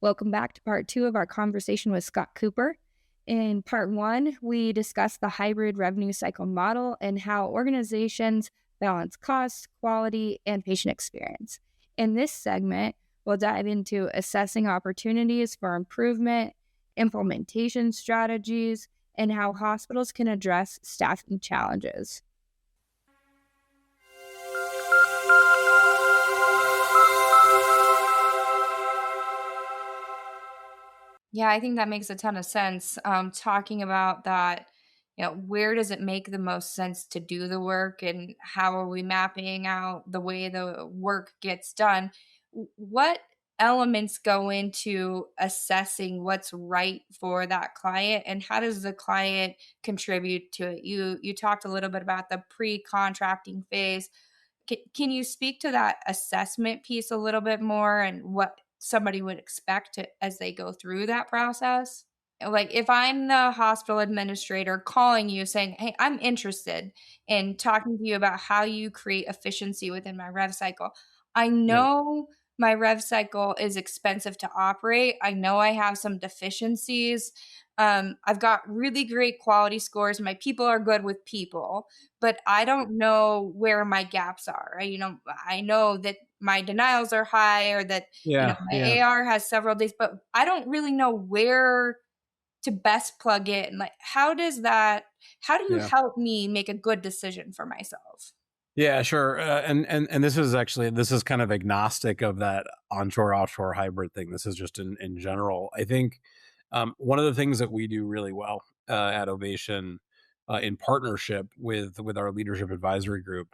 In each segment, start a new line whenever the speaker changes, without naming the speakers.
Welcome back to part 2 of our conversation with Scott Cooper. In part 1, we discussed the hybrid revenue cycle model and how organizations balance costs, quality, and patient experience. In this segment, we'll dive into assessing opportunities for improvement, implementation strategies, and how hospitals can address staffing challenges.
Yeah, I think that makes a ton of sense. Talking about that, where does it make the most sense to do the work and how are we mapping out the way the work gets done? What elements go into assessing what's right for that client and how does the client contribute to it? You talked a little bit about the pre-contracting phase. Can you speak to that assessment piece a little bit more and what somebody would expect as they go through that process? Like if I'm the hospital administrator calling you saying, "Hey, I'm interested in talking to you about how you create efficiency within my rev cycle." I
Yeah.
know my rev cycle is expensive to operate. I know I have some deficiencies. I've got really great quality scores. My people are good with people, but I don't know where my gaps are. I know that my denials are high or that,
Yeah.
my
Yeah.
AR has several days, but I don't really know where to best plug in. Like, how do you
Yeah.
help me make a good decision for myself?
Yeah, sure. And this is kind of agnostic of that onshore offshore hybrid thing. This is just in general. I think one of the things that we do really well at Ovation in partnership with our leadership advisory group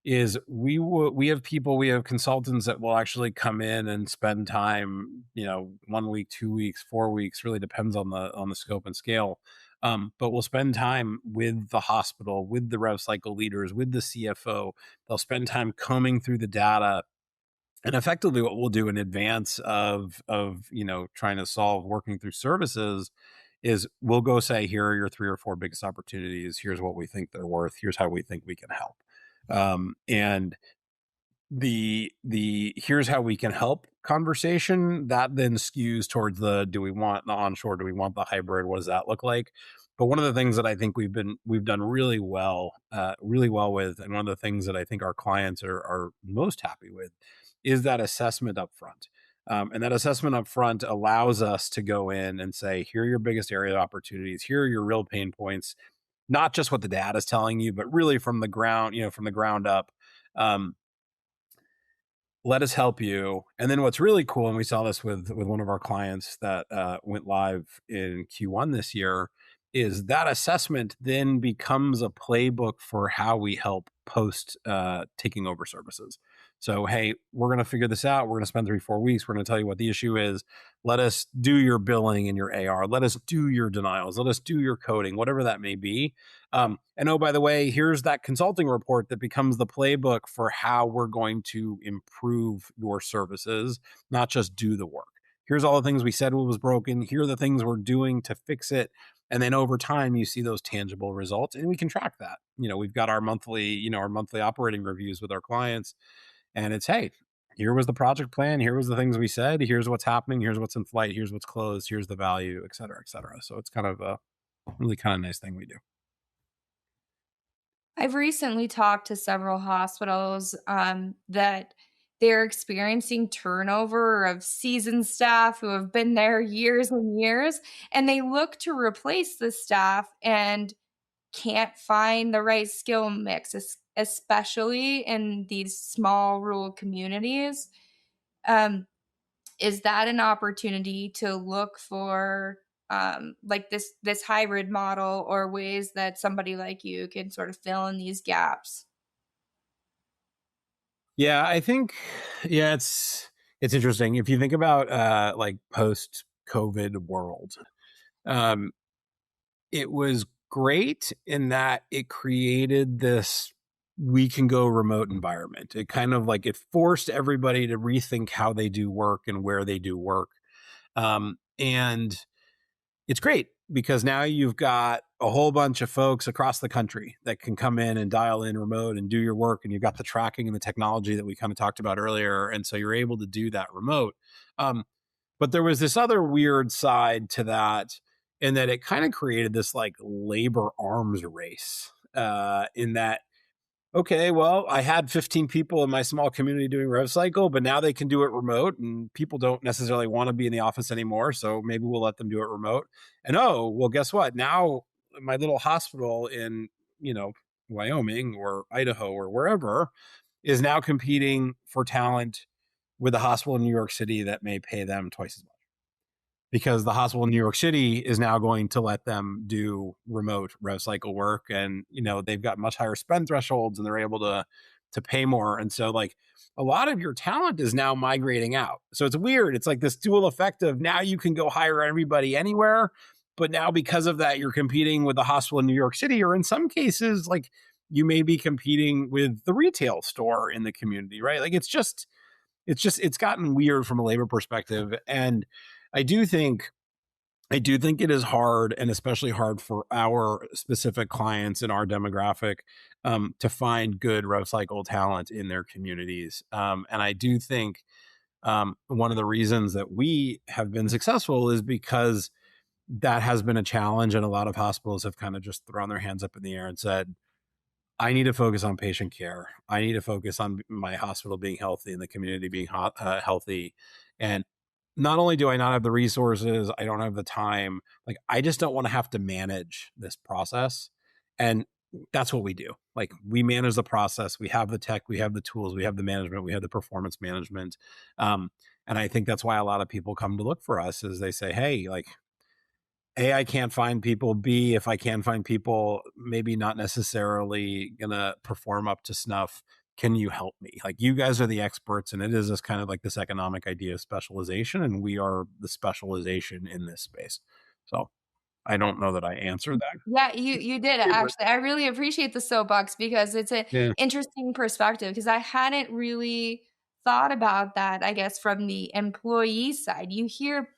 is we have people, we have consultants that will actually come in and spend time, 1 week, 2 weeks, 4 weeks, really depends on the scope and scale. But we'll spend time with the hospital, with the rev cycle leaders, with the CFO. They'll spend time combing through the data. And effectively what we'll do in advance of trying to solve working through services is we'll go say, here are your 3 or 4 biggest opportunities. Here's what we think they're worth. Here's how we think we can help. And the here's how we can help conversation that then skews towards the do we want the onshore, do we want the hybrid, what does that look like? But one of the things that I think we've done really well with, and one of the things that I think our clients are most happy with, is that assessment up front. And that assessment up front allows us to go in and say, here are your biggest area of opportunities, here are your real pain points, not just what the data is telling you, but really from the ground up. Um, Let us help you. And then what's really cool, and we saw this with one of our clients that went live in Q1 this year, is that assessment then becomes a playbook for how we help post taking over services. So, hey, we're going to figure this out. We're going to spend 3-4 weeks. We're going to tell you what the issue is. Let us do your billing and your AR. Let us do your denials. Let us do your coding, whatever that may be. And oh, by the way, here's that consulting report that becomes the playbook for how we're going to improve your services, not just do the work. Here's all the things we said was broken. Here are the things we're doing to fix it. And then over time, you see those tangible results, and we can track that. We've got our monthly operating reviews with our clients, and it's, hey, here was the project plan. Here was the things we said. Here's what's happening. Here's what's in flight. Here's what's closed. Here's the value, et cetera, et cetera. So it's kind of a really kind of nice thing we do.
I've recently talked to several hospitals that they're experiencing turnover of seasoned staff who have been there years and years, and they look to replace the staff and can't find the right skill mix, especially in these small rural communities. Um, is that an opportunity to look for like this hybrid model or ways that somebody like you can sort of fill in these gaps?
Yeah, I think it's interesting. If you think about like post COVID world, um, it was great in that it created this we can go remote environment. It kind of like it forced everybody to rethink how they do work and where they do work. And it's great because now you've got a whole bunch of folks across the country that can come in and dial in remote and do your work. And you've got the tracking and the technology that we kind of talked about earlier. And so you're able to do that remote. Um, but there was this other weird side to that, in that it kind of created this like labor arms race, in that, okay, well, I had 15 people in my small community doing rev cycle, but now they can do it remote and people don't necessarily want to be in the office anymore. So maybe we'll let them do it remote. And oh, well, guess what? Now my little hospital in, you know, Wyoming or Idaho or wherever is now competing for talent with a hospital in New York City that may pay them twice as much, because the hospital in New York City is now going to let them do remote rev cycle work. And, you know, they've got much higher spend thresholds and they're able to pay more. And so like a lot of your talent is now migrating out. So it's weird. It's like this dual effect of now you can go hire everybody anywhere, but now because of that, you're competing with the hospital in New York City, or in some cases, like you may be competing with the retail store in the community, right? Like it's gotten weird from a labor perspective. And I do think I do think it is hard, and especially hard for our specific clients in our demographic, to find good rev cycle talent in their communities. And I do think one of the reasons that we have been successful is because that has been a challenge, and a lot of hospitals have kind of just thrown their hands up in the air and said, I need to focus on patient care. I need to focus on my hospital being healthy and the community being healthy. And not only do I not have the resources, I don't have the time. Like, I just don't want to have to manage this process. And that's what we do. Like, we manage the process. We have the tech, we have the tools, we have the management, we have the performance management. And I think that's why a lot of people come to look for us, is they say, hey, like, a, I can't find people. B, if I can find people, maybe not necessarily gonna perform up to snuff. Can you help me? Like, you guys are the experts, and it is this kind of like this economic idea of specialization, and we are the specialization in this space. So I don't know that I answered
Yeah, you did
that. But
actually. I really appreciate the soapbox because it's an
yeah,
interesting perspective because I hadn't really thought about that, I guess, from the employee side. You hear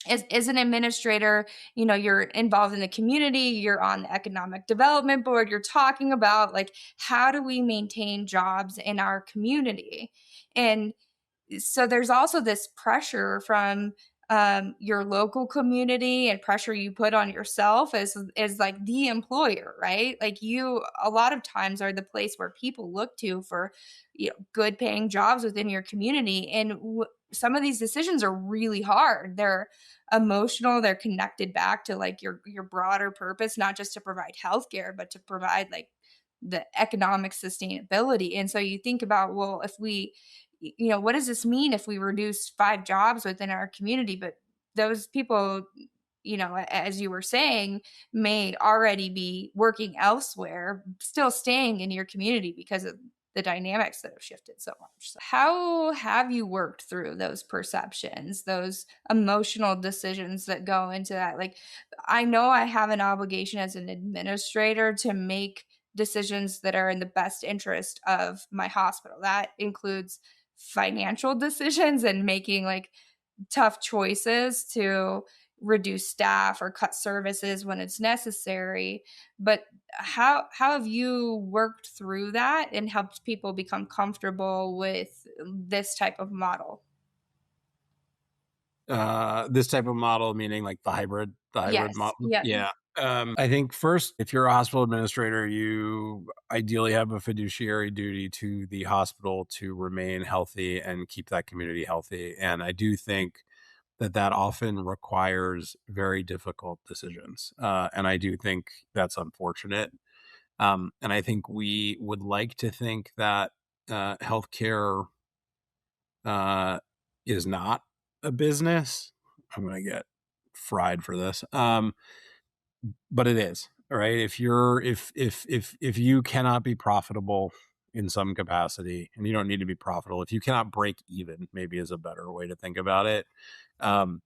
as an administrator, you know, you're involved in the community, you're on the economic development board, you're talking about like how do we maintain jobs in our community? And so there's also this pressure from your local community and pressure you put on yourself as like the employer, right? Like you a lot of times are the place where people look to for, you know, good paying jobs within your community. And some of these decisions are really hard. They're emotional, they're connected back to like your broader purpose, not just to provide healthcare but to provide like the economic sustainability. And so you think about, well, if we, you know, what does this mean if we reduce 5 jobs within our community? But those people, you know, as you were saying, may already be working elsewhere, still staying in your community because of the dynamics that have shifted so much. So how have you worked through those perceptions, those emotional decisions that go into that? Like, I know I have an obligation as an administrator to make decisions that are in the best interest of my hospital. That includes financial decisions and making like tough choices to reduce staff or cut services when it's necessary. But how have you worked through that and helped people become comfortable with this type of model?
this type of model, meaning like the hybrid
Yes.
model.
Yeah.
Yeah. I think first, if you're a hospital administrator, you ideally have a fiduciary duty to the hospital to remain healthy and keep that community healthy. And I do think that often requires very difficult decisions. And I do think that's unfortunate. And I think we would like to think that healthcare uh, is not a business. I'm going to get fried for this. But it is, right? If you cannot be profitable in some capacity, and you don't need to be profitable, if you cannot break even, maybe is a better way to think about it. Um,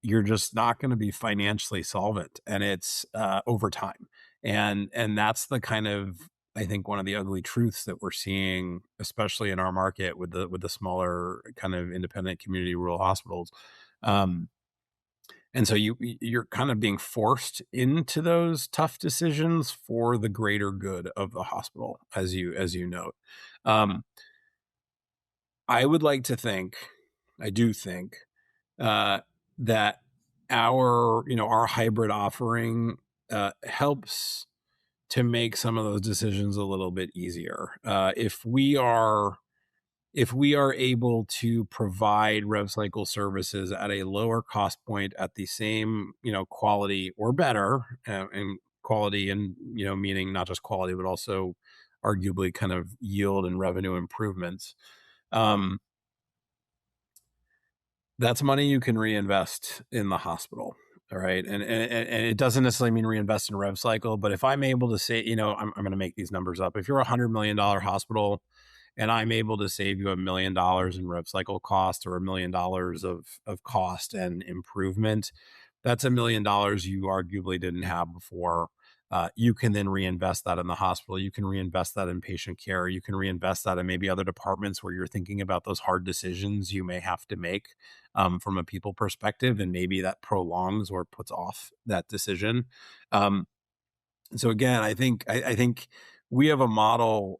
you're just not going to be financially solvent, and it's over time. And that's the kind of, I think, one of the ugly truths that we're seeing, especially in our market with the smaller kind of independent community rural hospitals. Um, And so you're kind of being forced into those tough decisions for the greater good of the hospital, as you note. Um, I would like to think, I do think, uh, that our hybrid offering helps to make some of those decisions a little bit easier. If we are able to provide rev cycle services at a lower cost point at the same, quality or better, and quality, and meaning not just quality but also arguably kind of yield and revenue improvements, um, that's money you can reinvest in the hospital. All right. And it doesn't necessarily mean reinvest in rev cycle, but if I'm able to say, I'm going to make these numbers up. If you're $100 million hospital and I'm able to save you $1 million in rev cycle cost, or $1 million of cost and improvement, that's $1 million you arguably didn't have before. You can then reinvest that in the hospital. You can reinvest that in patient care. You can reinvest that in maybe other departments where you're thinking about those hard decisions you may have to make, from a people perspective, and maybe that prolongs or puts off that decision. Um, so again, I think we have a model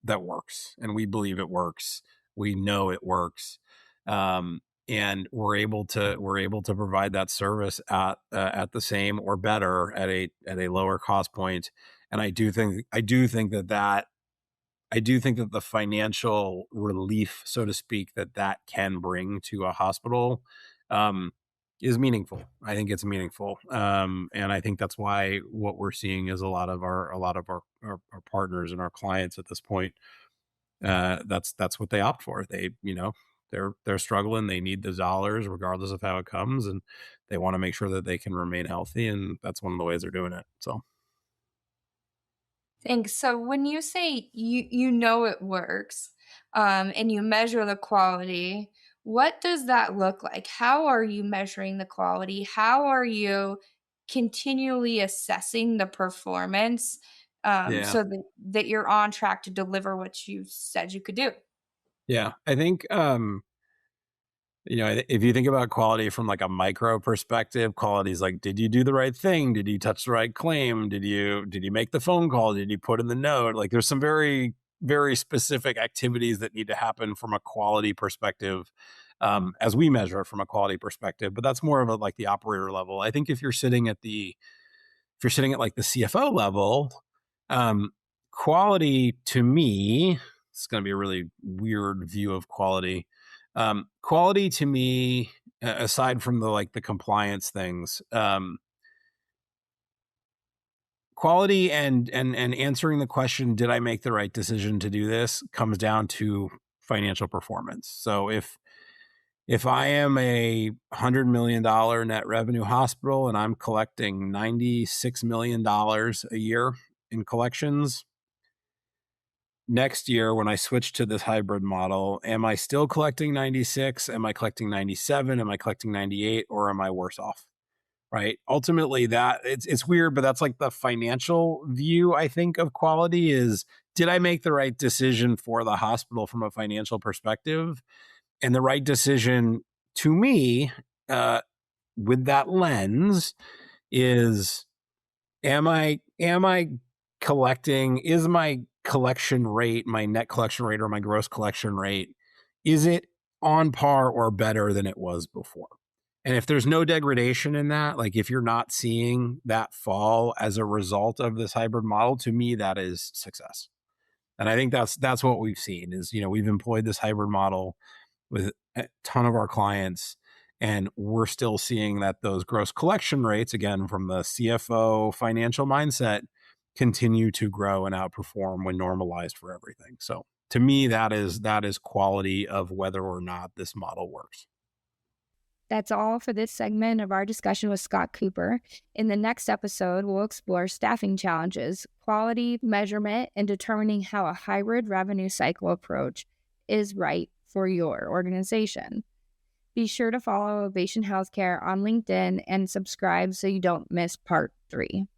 that works, and we believe it works. We know it works, and we're able to provide that service at the same or better at a lower cost point. And I do think that the financial relief, so to speak, that can bring to a hospital, um, is meaningful. I think it's meaningful, and I think that's why what we're seeing is a lot of our partners and our clients at this point. That's what they opt for. They're struggling. They need the dollars regardless of how it comes, and they want to make sure that they can remain healthy, and that's one of the ways they're doing it. So
Thanks. So when you say you know it works, and you measure the quality, what does that look like? How are you measuring the quality? How are you continually assessing the performance,
yeah,
so that you're on track to deliver what you said you could do?
yeah, I think. If you think about quality from like a micro perspective, quality is like, did you do the right thing? Did you touch the right claim? Did you make the phone call? Did you put in the note? Like, there's some very, very specific activities that need to happen from a quality perspective, as we measure it from a quality perspective. But that's more of a, like, the operator level. I think if you're sitting at like the CFO level, um, quality to me, it's going to be a really weird view of quality. Quality to me, aside from the compliance things, quality and answering the question, did I make the right decision to do this, comes down to financial performance. So if I am a $100 million net revenue hospital and I'm collecting $96 million a year in collections, next year when I switch to this hybrid model, am I still collecting 96? Am I collecting 97? Am I collecting 98? Or am I worse off? Right. Ultimately, that it's weird, but that's like the financial view, I think, of quality is, did I make the right decision for the hospital from a financial perspective? And the right decision to me, uh, with that lens, is, am I collecting, is my collection rate, my net collection rate or my gross collection rate, is it on par or better than it was before? And if there's no degradation in that, like if you're not seeing that fall as a result of this hybrid model, to me that is success. And I think that's what we've seen is, we've employed this hybrid model with a ton of our clients, and we're still seeing that those gross collection rates, again, from the CFO financial mindset, continue to grow and outperform when normalized for everything. So to me, that is quality of whether or not this model works.
That's all for this segment of our discussion with Scott Cooper. In the next episode, we'll explore staffing challenges, quality measurement, and determining how a hybrid revenue cycle approach is right for your organization. Be sure to follow Ovation Healthcare on LinkedIn and subscribe so you don't miss part 3.